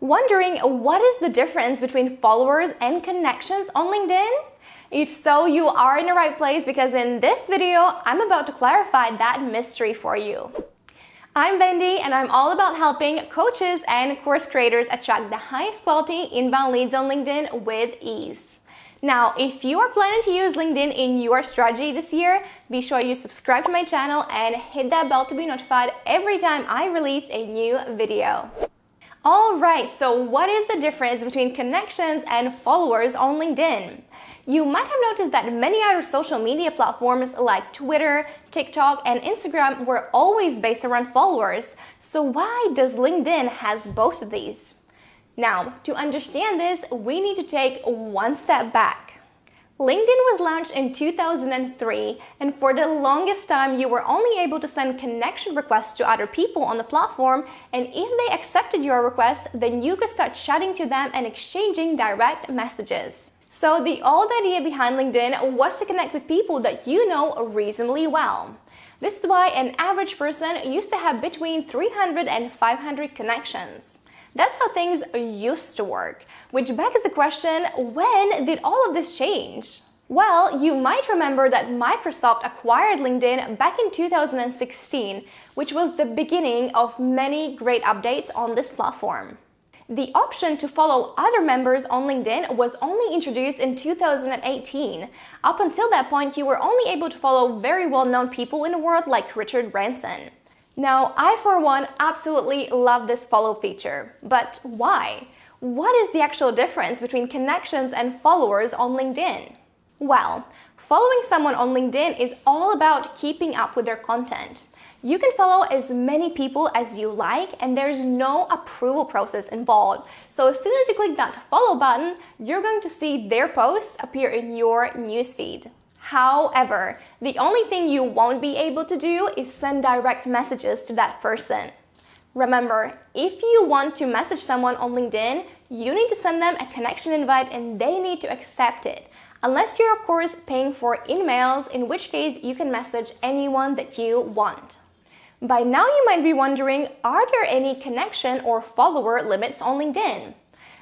Wondering what is the difference between followers and connections on LinkedIn? If so, you are in the right place because in this video, I'm about to clarify that mystery for you. I'm Vendy and I'm all about helping coaches and course creators attract the highest quality inbound leads on LinkedIn with ease. Now, if you are planning to use LinkedIn in your strategy this year, be sure you subscribe to my channel and hit that bell to be notified every time I release a new video. Alright, so what is the difference between connections and followers on LinkedIn? You might have noticed that many other social media platforms like Twitter, TikTok, and Instagram were always based around followers. So why does LinkedIn has both of these? Now, to understand this, we need to take one step back. LinkedIn was launched in 2003, and for the longest time, you were only able to send connection requests to other people on the platform, and if they accepted your request, then you could start chatting to them and exchanging direct messages. So the old idea behind LinkedIn was to connect with people that you know reasonably well. This is why an average person used to have between 300 and 500 connections. That's how things used to work, which begs the question, when did all of this change? Well, you might remember that Microsoft acquired LinkedIn back in 2016, which was the beginning of many great updates on this platform. The option to follow other members on LinkedIn was only introduced in 2018. Up until that point, you were only able to follow very well-known people in the world like Richard Branson. Now, I for one absolutely love this follow feature, but why? What is the actual difference between connections and followers on LinkedIn? Well, following someone on LinkedIn is all about keeping up with their content. You can follow as many people as you like and there's no approval process involved. So as soon as you click that follow button, you're going to see their posts appear in your newsfeed. However, the only thing you won't be able to do is send direct messages to that person. Remember, if you want to message someone on LinkedIn, you need to send them a connection invite and they need to accept it. Unless you're, of course, paying for emails, in which case you can message anyone that you want. By now you might be wondering, are there any connection or follower limits on LinkedIn?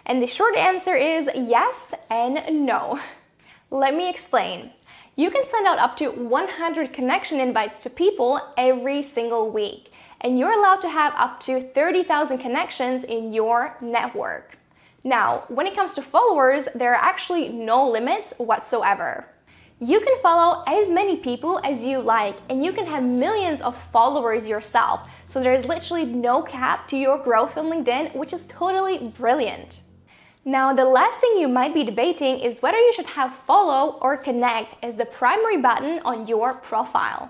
And the short answer is yes and no. Let me explain. You can send out up to 100 connection invites to people every single week, and you're allowed to have up to 30,000 connections in your network. Now, when it comes to followers, there are actually no limits whatsoever. You can follow as many people as you like, and you can have millions of followers yourself, so there's literally no cap to your growth on LinkedIn, which is totally brilliant. Now, the last thing you might be debating is whether you should have follow or connect as the primary button on your profile.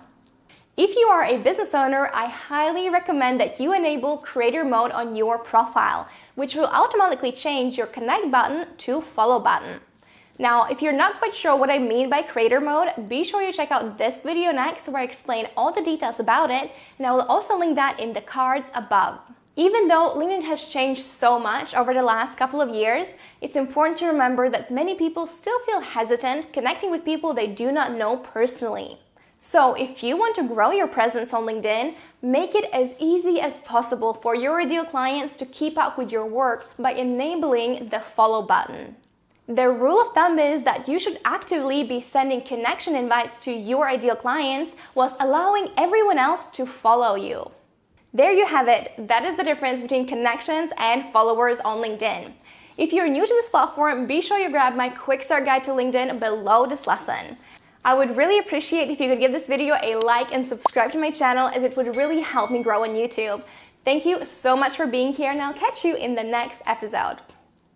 If you are a business owner, I highly recommend that you enable creator mode on your profile, which will automatically change your connect button to follow button. Now, if you're not quite sure what I mean by creator mode, be sure you check out this video next where I explain all the details about it, and I will also link that in the cards above. Even though LinkedIn has changed so much over the last couple of years, it's important to remember that many people still feel hesitant connecting with people they do not know personally. So if you want to grow your presence on LinkedIn, make it as easy as possible for your ideal clients to keep up with your work by enabling the follow button. The rule of thumb is that you should actively be sending connection invites to your ideal clients whilst allowing everyone else to follow you. There you have it. That is the difference between connections and followers on LinkedIn. If you're new to this platform, be sure you grab my quick start guide to LinkedIn below this lesson. I would really appreciate if you could give this video a like and subscribe to my channel, as it would really help me grow on YouTube. Thank you so much for being here, and I'll catch you in the next episode.